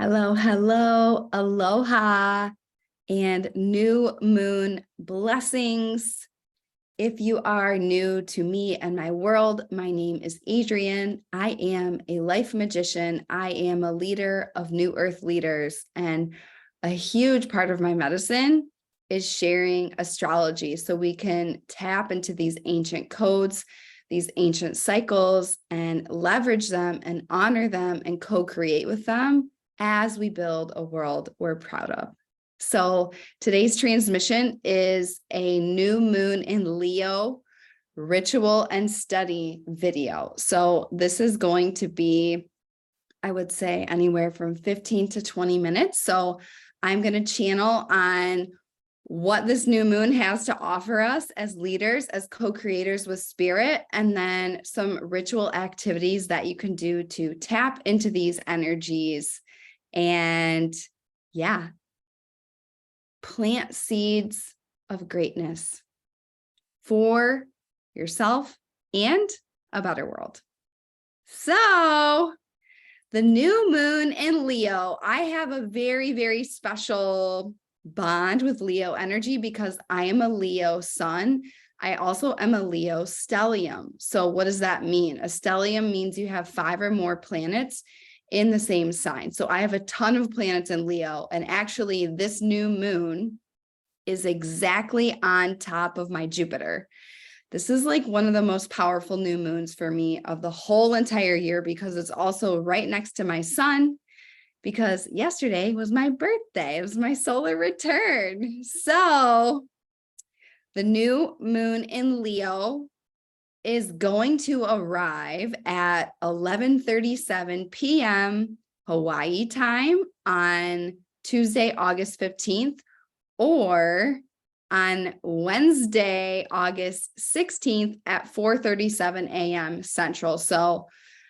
Hello, hello, aloha, and new moon blessings. If you are new to me and my world, my name is Adrienne. I am a life magician. I am a leader of New Earth leaders, and a huge part of my medicine is sharing astrology so we can tap into these ancient codes, these ancient cycles, and leverage them and honor them and co-create with them as we build a world we're proud of. So today's transmission is a new moon in Leo ritual and study video. So this is going to be, I would say, anywhere from 15 to 20 minutes. So I'm going to channel on what this new moon has to offer us as leaders, as co-creators with spirit, and then some ritual activities that you can do to tap into these energies and plant seeds of greatness for yourself and a better world. So the new moon in Leo, I have a very, very special bond with Leo energy because I am a Leo sun. I also am a Leo stellium. So what does that mean? A stellium means you have 5 or more planets in the same sign. So I have a ton of planets in Leo, and actually this new moon is exactly on top of my Jupiter. This is like one of the most powerful new moons for me of the whole entire year because it's also right next to my sun, because yesterday was my birthday. It was my solar return. So the new moon in Leo is going to arrive at 11:37 p.m. Hawaii time on Tuesday, August 15th, or on Wednesday, August 16th at 4:37 a.m. Central. So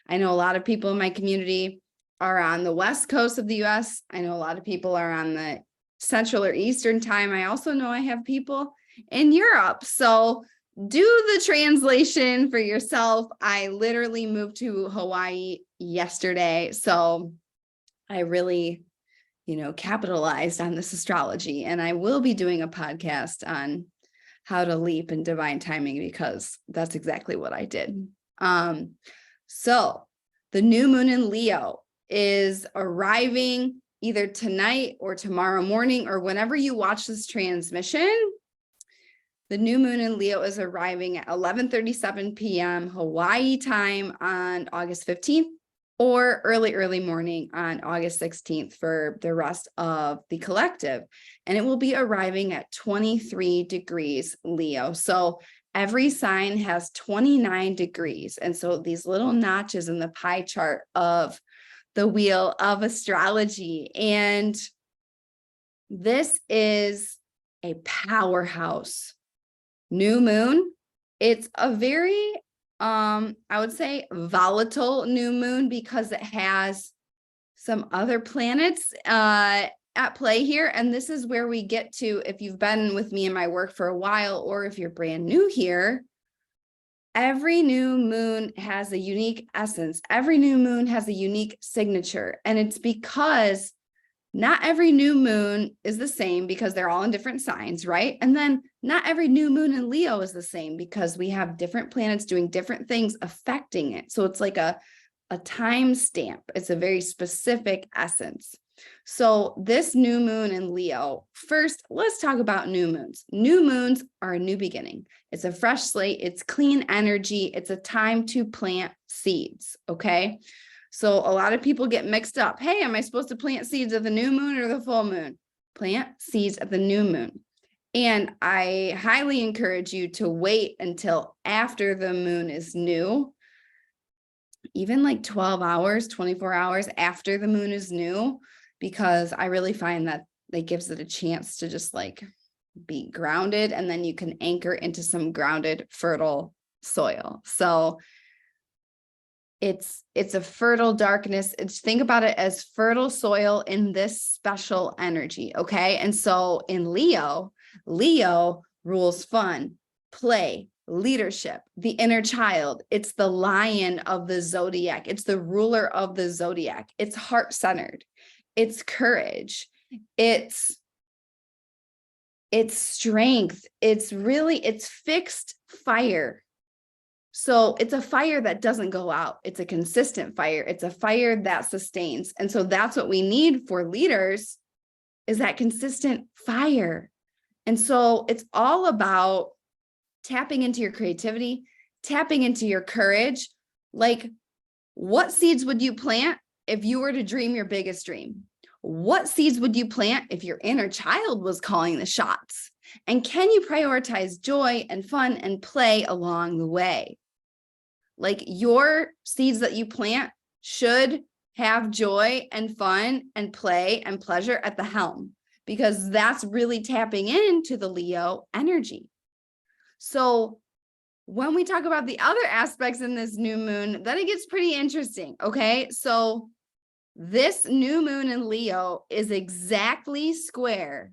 I know a lot of people in my community are on the West Coast of the US. I know a lot of people are on the Central or Eastern time. I also know I have people in Europe. So do the translation for yourself. I literally moved to Hawaii yesterday. So I really, capitalized on this astrology, and I will be doing a podcast on how to leap in divine timing because that's exactly what I did. So the new moon in Leo is arriving either tonight or tomorrow morning or whenever you watch this transmission. The new moon in Leo is arriving at 11:37 p.m. Hawaii time on August 15th, or early morning on August 16th for the rest of the collective. And it will be arriving at 23 degrees Leo. So every sign has 29 degrees. And so these little notches in the pie chart of the wheel of astrology. And this is a powerhouse new moon. It's a very, I would say, volatile new moon because it has some other planets at play here. And this is where we get to, if you've been with me in my work for a while, or if you're brand new here, every new moon has a unique essence. Every new moon has a unique signature. And it's because not every new moon is the same because they're all in different signs, right? And then not every new moon in Leo is the same because we have different planets doing different things affecting it. So it's like a time stamp. It's a very specific essence. So this new moon in Leo, first, let's talk about new moons. New moons are a new beginning. It's a fresh slate. It's clean energy. It's a time to plant seeds, okay? So a lot of people get mixed up. Hey, am I supposed to plant seeds at the new moon or the full moon? Plant seeds at the new moon. And I highly encourage you to wait until after the moon is new, even like 12 hours, 24 hours after the moon is new, because I really find that it gives it a chance to just like be grounded, and then you can anchor into some grounded, fertile soil. So it's a fertile darkness. Think about it as fertile soil in this special energy, okay? And so in Leo rules fun, play, leadership, the inner child. It's the lion of the zodiac. It's the ruler of the zodiac. It's heart-centered. it's courage, it's strength. It's fixed fire. So it's a fire that doesn't go out. It's a consistent fire. It's a fire that sustains. And so that's what we need for leaders, is that consistent fire. And so it's all about tapping into your creativity, tapping into your courage. Like, what seeds would you plant if you were to dream your biggest dream? What seeds would you plant if your inner child was calling the shots? And can you prioritize joy and fun and play along the way? Like, your seeds that you plant should have joy and fun and play and pleasure at the helm, because that's really tapping into the Leo energy. So when we talk about the other aspects in this new moon, then it gets pretty interesting. Okay. So this new moon in Leo is exactly square.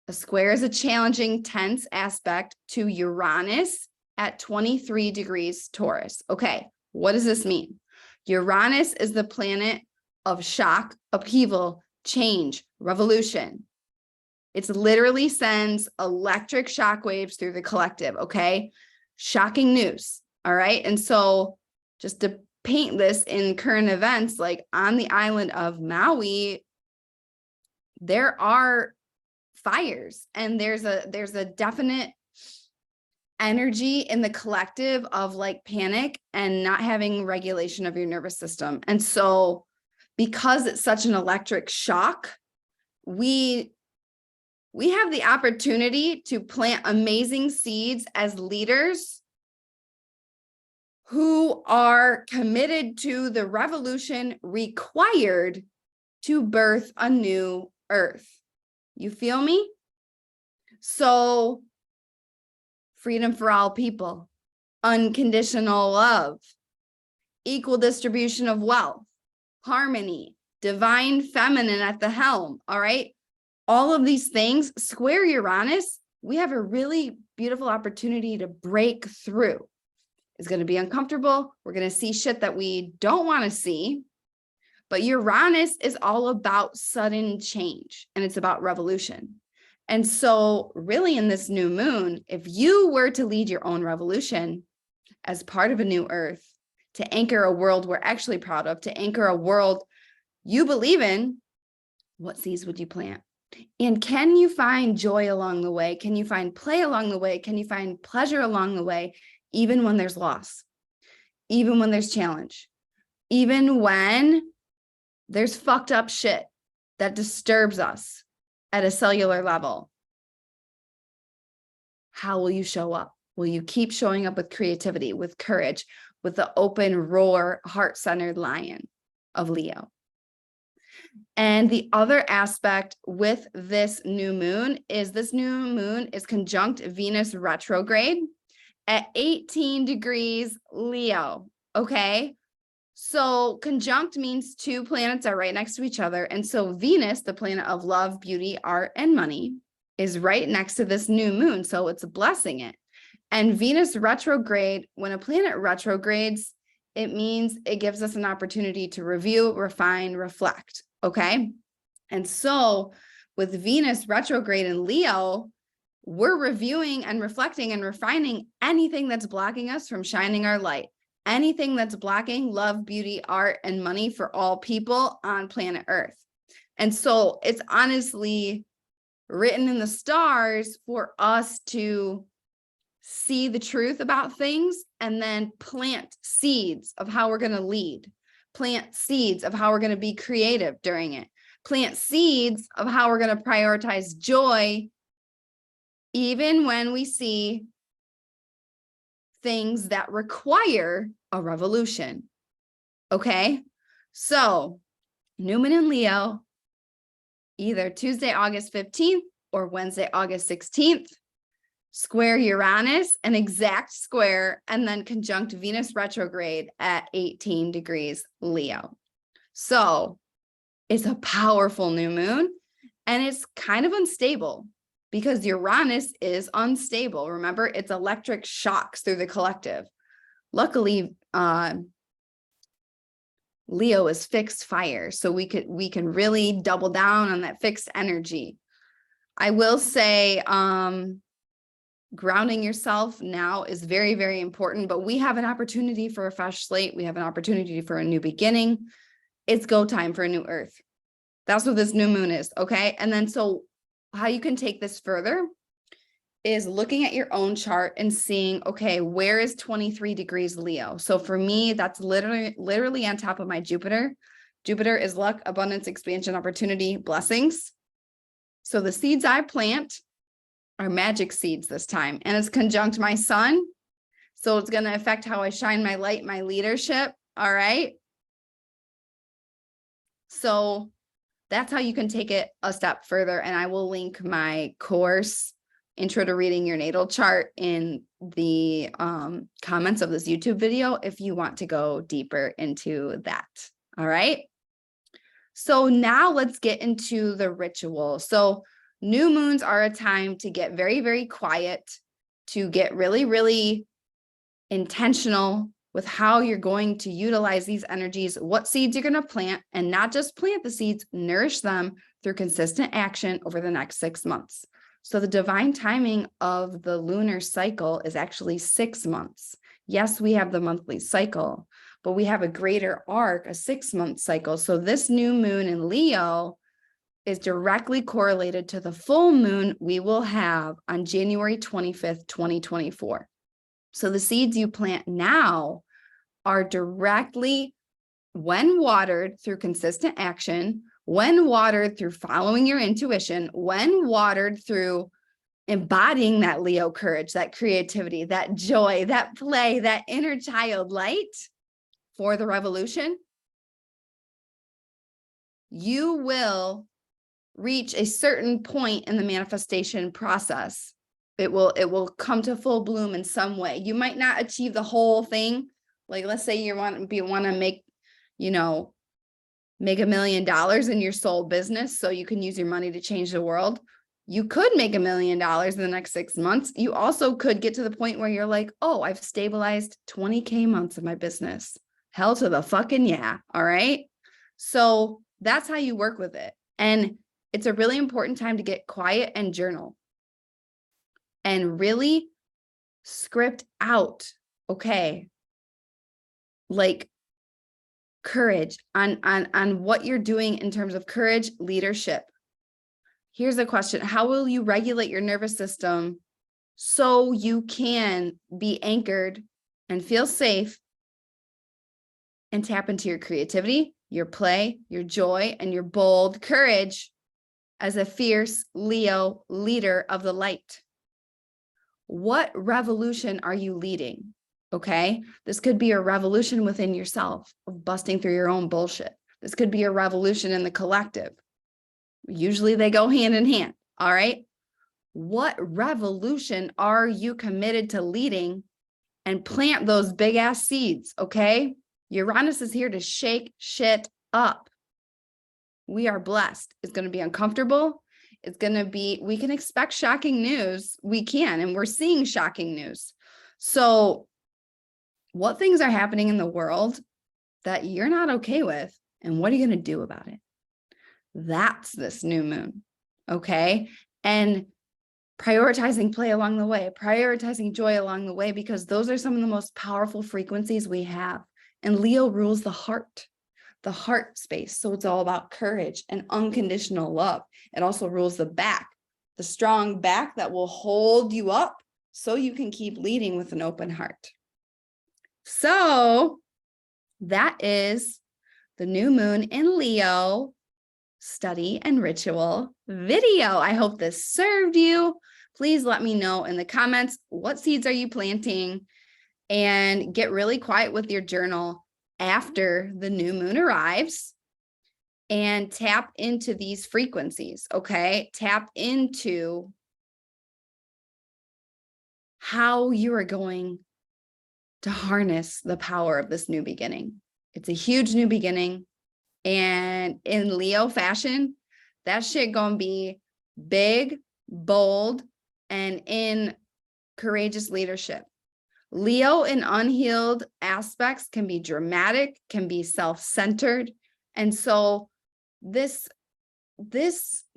A square is a challenging, tense aspect to Uranus at 23 degrees Taurus. Okay, what does this mean? Uranus is the planet of shock, upheaval, change, revolution. It literally sends electric shockwaves through the collective, okay? Shocking news, all right? And so just to paint this in current events, like on the island of Maui, there are fires, and there's a definite energy in the collective of like panic and not having regulation of your nervous system. And so because it's such an electric shock, we have the opportunity to plant amazing seeds as leaders who are committed to the revolution required to birth a new earth. You feel me? So, freedom for all people, unconditional love, equal distribution of wealth, harmony, divine feminine at the helm, all right? All of these things, square Uranus, we have a really beautiful opportunity to break through. It's going to be uncomfortable. We're going to see shit that we don't want to see. But Uranus is all about sudden change, and it's about revolution. And so really in this new moon, if you were to lead your own revolution as part of a new earth, to anchor a world we're actually proud of, to anchor a world you believe in, what seeds would you plant? And can you find joy along the way? Can you find play along the way? Can you find pleasure along the way, even when there's loss, even when there's challenge, even when there's fucked up shit that disturbs us at a cellular level? How will you show up? Will you keep showing up with creativity, with courage, with the open, roar, heart-centered lion of Leo? And the other aspect with this new moon is conjunct Venus retrograde at 18 degrees Leo. Okay. So conjunct means two planets are right next to each other. And so Venus, the planet of love, beauty, art, and money, is right next to this new moon. So it's blessing it. And Venus retrograde, when a planet retrogrades, it means it gives us an opportunity to review, refine, reflect. Okay. And so with Venus retrograde in Leo, we're reviewing and reflecting and refining anything that's blocking us from shining our light, anything that's blocking love, beauty, art, and money for all people on planet Earth. And so it's honestly written in the stars for us to see the truth about things and then plant seeds of how we're going to lead, plant seeds of how we're going to be creative during it, plant seeds of how we're going to prioritize joy, even when we see things that require a revolution. Okay. So new moon in Leo, either Tuesday, August 15th or Wednesday, August 16th, square Uranus, an exact square, and then conjunct Venus retrograde at 18 degrees Leo. So it's a powerful new moon, and it's kind of unstable because Uranus is unstable. Remember, it's electric shocks through the collective. Luckily, Leo is fixed fire. So we can really double down on that fixed energy. I will say, grounding yourself now is very, very important, but we have an opportunity for a fresh slate. We have an opportunity for a new beginning. It's go time for a new earth. That's what this new moon is. Okay. And then, so how you can take this further is looking at your own chart and seeing, okay, where is 23 degrees Leo? So for me, that's literally on top of my Jupiter. Jupiter is luck, abundance, expansion, opportunity, blessings. So the seeds I plant are magic seeds this time, and it's conjunct my sun. So it's going to affect how I shine my light, my leadership. All right. So that's how you can take it a step further. And I will link my course, Intro to Reading Your Natal Chart, in the comments of this YouTube video if you want to go deeper into that. All right. So now let's get into the ritual. So new moons are a time to get very, very quiet, to get really, really intentional with how you're going to utilize these energies, what seeds you're going to plant, and not just plant the seeds, nourish them through consistent action over the next 6 months. So the divine timing of the lunar cycle is actually 6 months. Yes, we have the monthly cycle, but we have a greater arc, a 6-month cycle. So this new moon in Leo is directly correlated to the full moon we will have on January 25th, 2024. So the seeds you plant now are directly, when watered through consistent action, when watered through following your intuition, when watered through embodying that Leo courage, that creativity, that joy, that play, that inner child light for the revolution, you will reach a certain point in the manifestation process. It will come to full bloom in some way. You might not achieve the whole thing. Like, let's say you want to make, make $1 million in your soul business so you can use your money to change the world. You could make $1 million in the next 6 months. You also could get to the point where you're like, oh, I've stabilized 20K months of my business. Hell to the fucking yeah. All right. So that's how you work with it. And it's a really important time to get quiet and journal and really script out, okay, like courage on what you're doing in terms of courage, leadership. Here's a question. How will you regulate your nervous system so you can be anchored and feel safe and tap into your creativity, your play, your joy, and your bold courage as a fierce Leo leader of the light? What revolution are you leading? Okay. This could be a revolution within yourself of busting through your own bullshit. This could be a revolution in the collective. Usually they go hand in hand. All right. What revolution are you committed to leading? And plant those big ass seeds. Okay. Uranus is here to shake shit up. We are blessed. It's going to be uncomfortable. It's going to be, we can expect shocking news. We can, and we're seeing shocking news. So what things are happening in the world that you're not okay with? And what are you going to do about it? That's this new moon. Okay. And prioritizing play along the way, prioritizing joy along the way, because those are some of the most powerful frequencies we have. And Leo rules the heart space. So it's all about courage and unconditional love. It also rules the back, the strong back that will hold you up so you can keep leading with an open heart. So that is the new moon in Leo study and ritual video. I hope this served you. Please let me know in the comments, what seeds are you planting? And get really quiet with your journal after the new moon arrives and tap into these frequencies. Okay. Tap into how you are going to harness the power of this new beginning. It's a huge new beginning. And in Leo fashion, that shit gonna be big, bold, and in courageous leadership. Leo in unhealed aspects can be dramatic, can be self-centered. And so this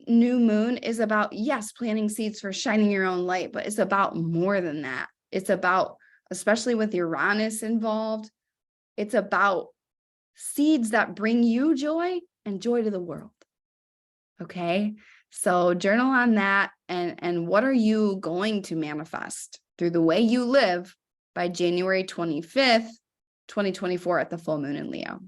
new moon is about, yes, planting seeds for shining your own light, but it's about more than that. It's about, especially with Uranus involved, it's about seeds that bring you joy and joy to the world. Okay. So journal on that. And what are you going to manifest through the way you live by January 25th, 2024 at the full moon in Leo?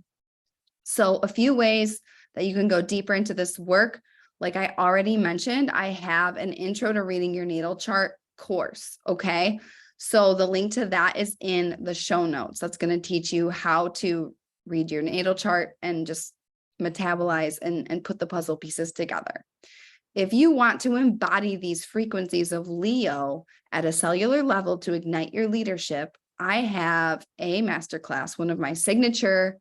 So a few ways that you can go deeper into this work. Like I already mentioned, I have an intro to reading your natal chart course. Okay. So the link to that is in the show notes. That's going to teach you how to read your natal chart and just metabolize and put the puzzle pieces together. If you want to embody these frequencies of Leo at a cellular level to ignite your leadership, I have a masterclass, one of my signature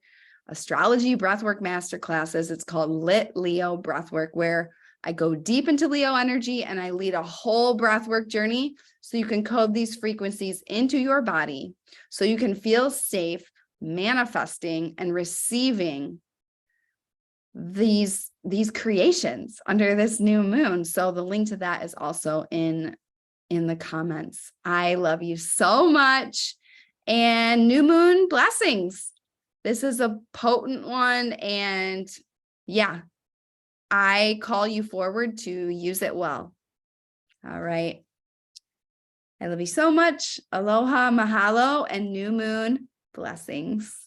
astrology breathwork masterclasses. It's called Lit Leo Breathwork, where I go deep into Leo energy and I lead a whole breathwork journey so you can code these frequencies into your body so you can feel safe manifesting and receiving these creations under this new moon. So the link to that is also in the comments. I love you so much. And new moon blessings. This is a potent one. And yeah, I call you forward to use it well. All right. I love you so much. Aloha, mahalo, and new moon blessings.